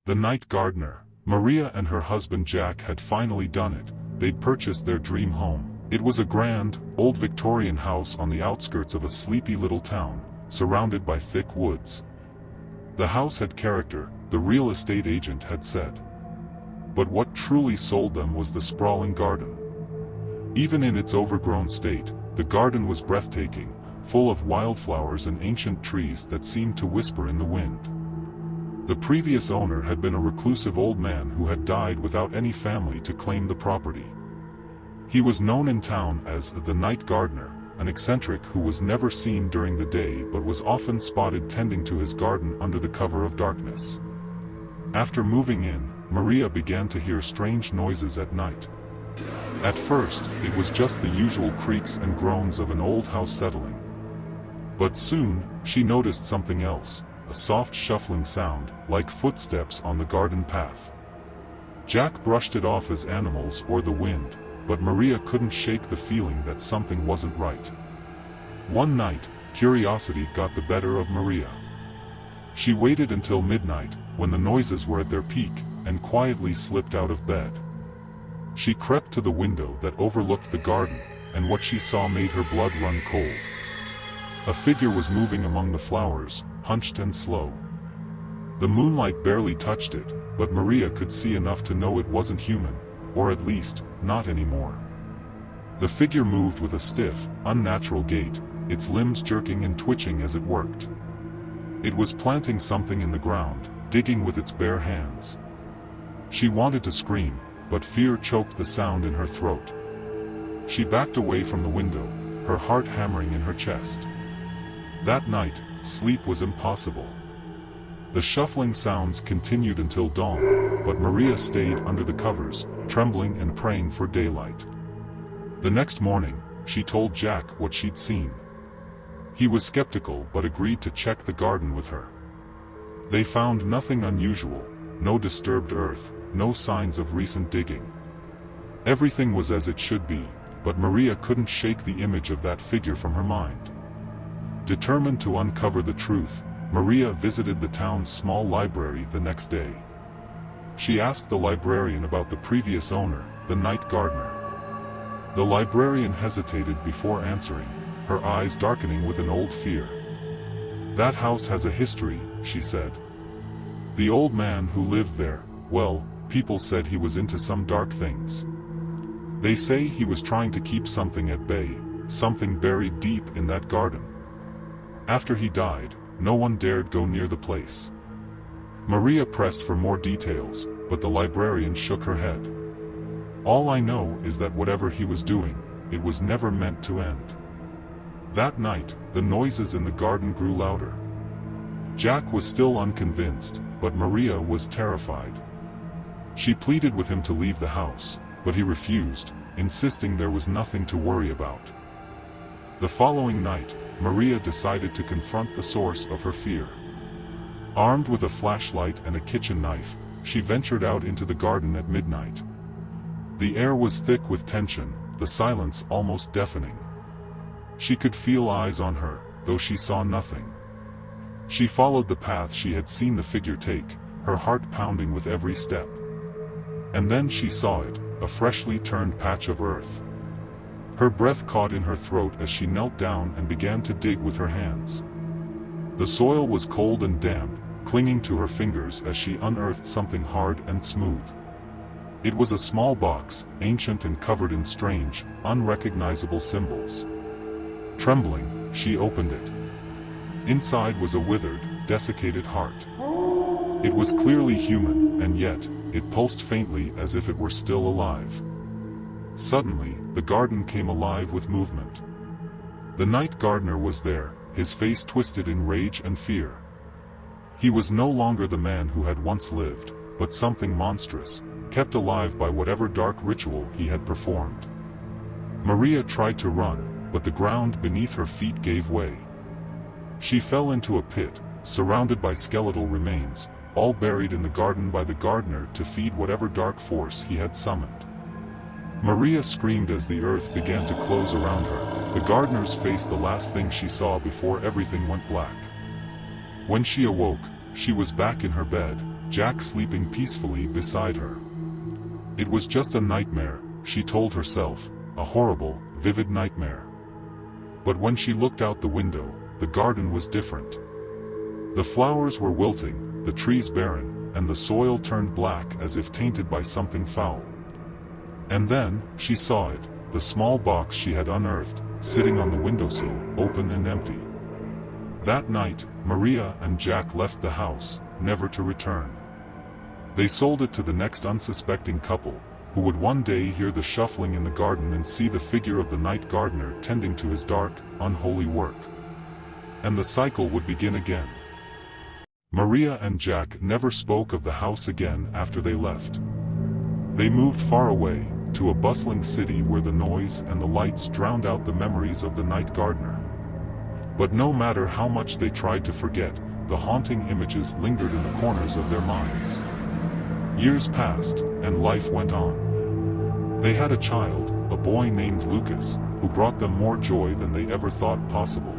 The night gardener. Maria and her husband Jack had finally done it. They'd purchased their dream home. It was a grand, old Victorian house on the outskirts of a sleepy little town, surrounded by thick woods. The house had character, the real estate agent had said. But what truly sold them was the sprawling garden. Even in its overgrown state, the garden was breathtaking, full of wildflowers and ancient trees that seemed to whisper in the wind. The previous owner had been a reclusive old man who had died without any family to claim the property. He was known in town as the night gardener, an eccentric who was never seen during the day but was often spotted tending to his garden under the cover of darkness. After moving in, Maria began to hear strange noises at night. At first, it was just the usual creaks and groans of an old house settling. But soon, she noticed something else. A soft shuffling sound, like footsteps on the garden path. Jack brushed it off as animals or the wind, but Maria couldn't shake the feeling that something wasn't right. One night, curiosity got the better of Maria. She waited until midnight, when the noises were at their peak, and quietly slipped out of bed. She crept to the window that overlooked the garden, and what she saw made her blood run cold. A figure was moving among the flowers, hunched and slow. The moonlight barely touched it, but Maria could see enough to know it wasn't human, or at least, not anymore. The figure moved with a stiff, unnatural gait, its limbs jerking and twitching as it worked. It was planting something in the ground, digging with its bare hands. She wanted to scream, but fear choked the sound in her throat. She backed away from the window, her heart hammering in her chest. That night, sleep was impossible. The shuffling sounds continued until dawn, but Maria stayed under the covers, trembling and praying for daylight. The next morning, she told Jack what she'd seen. He was skeptical but agreed to check the garden with her. They found nothing unusual, no disturbed earth, no signs of recent digging. Everything was as it should be, but Maria couldn't shake the image of that figure from her mind. Determined to uncover the truth, Maria visited the town's small library the next day. She asked the librarian about the previous owner, the night gardener. The librarian hesitated before answering, her eyes darkening with an old fear. "That house has a history," she said. "The old man who lived there, well, people said he was into some dark things. They say he was trying to keep something at bay, something buried deep in that garden. After he died, no one dared go near the place." Maria pressed for more details, but the librarian shook her head. "All I know is that whatever he was doing, it was never meant to end." That night, the noises in the garden grew louder. Jack was still unconvinced, but Maria was terrified. She pleaded with him to leave the house, but he refused, insisting there was nothing to worry about. The following night, Maria decided to confront the source of her fear. Armed with a flashlight and a kitchen knife, she ventured out into the garden at midnight. The air was thick with tension, the silence almost deafening. She could feel eyes on her, though she saw nothing. She followed the path she had seen the figure take, her heart pounding with every step. And then she saw it, a freshly turned patch of earth. Her breath caught in her throat as she knelt down and began to dig with her hands. The soil was cold and damp, clinging to her fingers as she unearthed something hard and smooth. It was a small box, ancient and covered in strange, unrecognizable symbols. Trembling, she opened it. Inside was a withered, desiccated heart. It was clearly human, and yet, it pulsed faintly as if it were still alive. Suddenly, the garden came alive with movement. The night gardener was there, his face twisted in rage and fear. He was no longer the man who had once lived, but something monstrous, kept alive by whatever dark ritual he had performed. Maria tried to run, but the ground beneath her feet gave way. She fell into a pit, surrounded by skeletal remains, all buried in the garden by the gardener to feed whatever dark force he had summoned. Maria screamed as the earth began to close around her, the gardener's face the last thing she saw before everything went black. When she awoke, she was back in her bed, Jack sleeping peacefully beside her. It was just a nightmare, she told herself, a horrible, vivid nightmare. But when she looked out the window, the garden was different. The flowers were wilting, the trees barren, and the soil turned black as if tainted by something foul. And then, she saw it, the small box she had unearthed, sitting on the windowsill, open and empty. That night, Maria and Jack left the house, never to return. They sold it to the next unsuspecting couple, who would one day hear the shuffling in the garden and see the figure of the night gardener tending to his dark, unholy work. And the cycle would begin again. Maria and Jack never spoke of the house again after they left. They moved far away, to a bustling city where the noise and the lights drowned out the memories of the night gardener. But no matter how much they tried to forget, the haunting images lingered in the corners of their minds. Years passed, and life went on. They had a child, a boy named Lucas, who brought them more joy than they ever thought possible.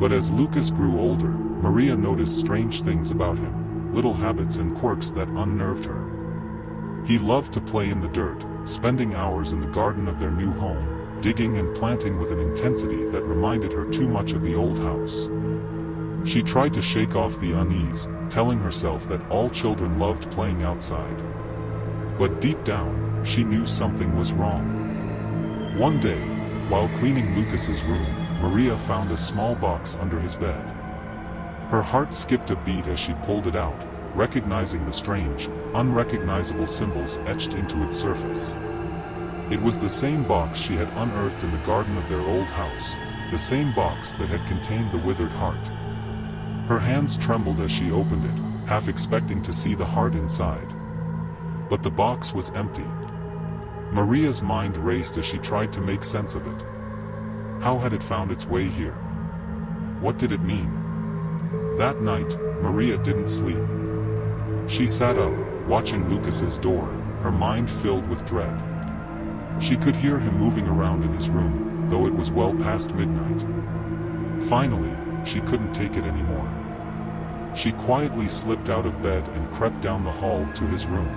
But as Lucas grew older, Maria noticed strange things about him, little habits and quirks that unnerved her. He loved to play in the dirt, spending hours in the garden of their new home, digging and planting with an intensity that reminded her too much of the old house. She tried to shake off the unease, telling herself that all children loved playing outside. But deep down, she knew something was wrong. One day, while cleaning Lucas's room, Maria found a small box under his bed. Her heart skipped a beat as she pulled it out, recognizing the strange, unrecognizable symbols etched into its surface. It was the same box she had unearthed in the garden of their old house, the same box that had contained the withered heart. Her hands trembled as she opened it, half expecting to see the heart inside. But the box was empty. Maria's mind raced as she tried to make sense of it. How had it found its way here? What did it mean? That night, Maria didn't sleep. She sat up, watching Lucas's door, her mind filled with dread. She could hear him moving around in his room, though it was well past midnight. Finally, she couldn't take it anymore. She quietly slipped out of bed and crept down the hall to his room.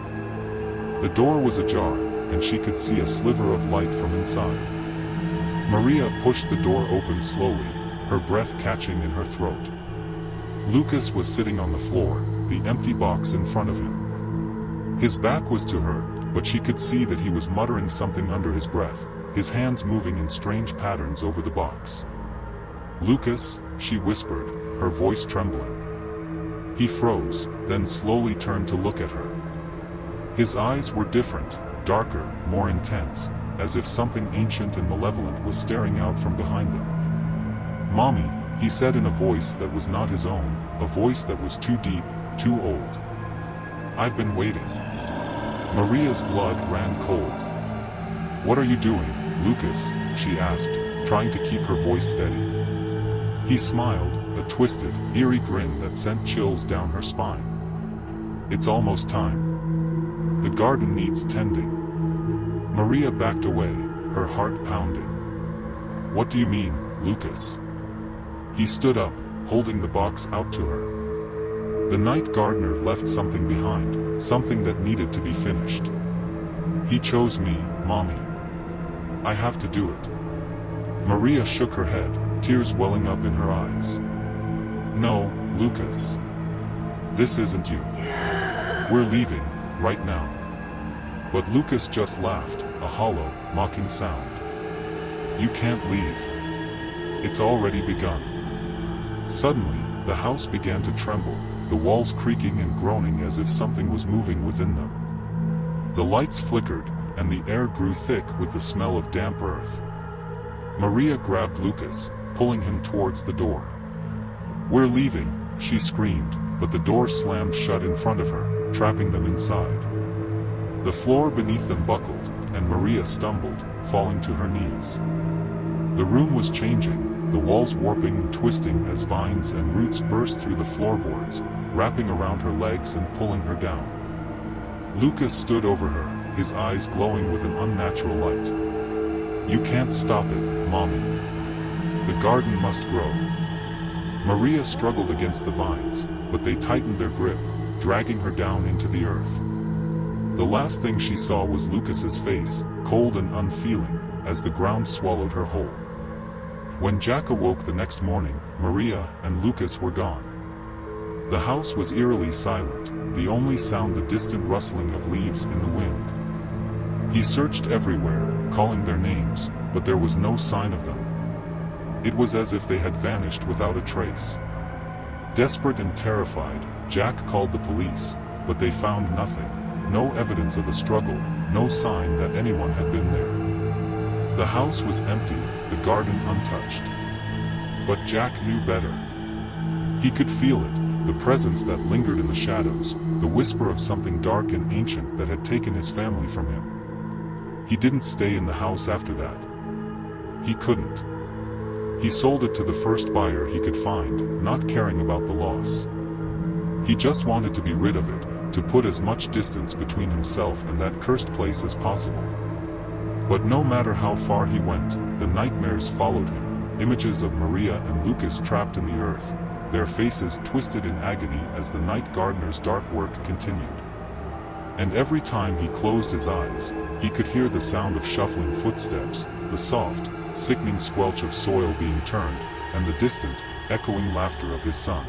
The door was ajar, and she could see a sliver of light from inside. Maria pushed the door open slowly, her breath catching in her throat. Lucas was sitting on the floor, the empty box in front of him. His back was to her, but she could see that he was muttering something under his breath, his hands moving in strange patterns over the box. "Lucas," she whispered, her voice trembling. He froze, then slowly turned to look at her. His eyes were different, darker, more intense, as if something ancient and malevolent was staring out from behind them. "Mommy," he said in a voice that was not his own, a voice that was too deep, too old. "I've been waiting." Maria's blood ran cold. "What are you doing, Lucas?" she asked, trying to keep her voice steady. He smiled, a twisted, eerie grin that sent chills down her spine. "It's almost time. The garden needs tending." Maria backed away, her heart pounding. "What do you mean, Lucas?" He stood up, holding the box out to her. "The night gardener left something behind, something that needed to be finished. He chose me, Mommy. I have to do it." Maria shook her head, tears welling up in her eyes. "No, Lucas. This isn't you. We're leaving, right now." But Lucas just laughed, a hollow, mocking sound. "You can't leave. It's already begun." Suddenly, the house began to tremble, the walls creaking and groaning as if something was moving within them. The lights flickered, and the air grew thick with the smell of damp earth. Maria grabbed Lucas, pulling him towards the door. "We're leaving," she screamed, but the door slammed shut in front of her, trapping them inside. The floor beneath them buckled, and Maria stumbled, falling to her knees. The room was changing, the walls warping and twisting as vines and roots burst through the floorboards, wrapping around her legs and pulling her down. Lucas stood over her, his eyes glowing with an unnatural light. "You can't stop it, Mommy. The garden must grow." Maria struggled against the vines, but they tightened their grip, dragging her down into the earth. The last thing she saw was Lucas's face, cold and unfeeling, as the ground swallowed her whole. When Jack awoke the next morning, Maria and Lucas were gone. The house was eerily silent, the only sound the distant rustling of leaves in the wind. He searched everywhere, calling their names, but there was no sign of them. It was as if they had vanished without a trace. Desperate and terrified, Jack called the police, but they found nothing, no evidence of a struggle, no sign that anyone had been there. The house was empty, the garden untouched. But Jack knew better. He could feel it, the presence that lingered in the shadows, the whisper of something dark and ancient that had taken his family from him. He didn't stay in the house after that. He couldn't. He sold it to the first buyer he could find, not caring about the loss. He just wanted to be rid of it, to put as much distance between himself and that cursed place as possible. But no matter how far he went, the nightmares followed him, images of Maria and Lucas trapped in the earth, their faces twisted in agony as the night gardener's dark work continued. And every time he closed his eyes, he could hear the sound of shuffling footsteps, the soft, sickening squelch of soil being turned, and the distant, echoing laughter of his son.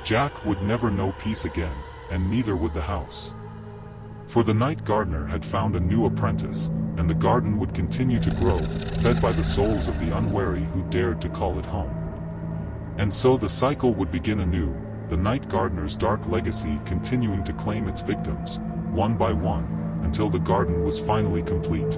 Jack would never know peace again, and neither would the house. For the night gardener had found a new apprentice, and the garden would continue to grow, fed by the souls of the unwary who dared to call it home. And so the cycle would begin anew, the night gardener's dark legacy continuing to claim its victims, one by one, until the garden was finally complete.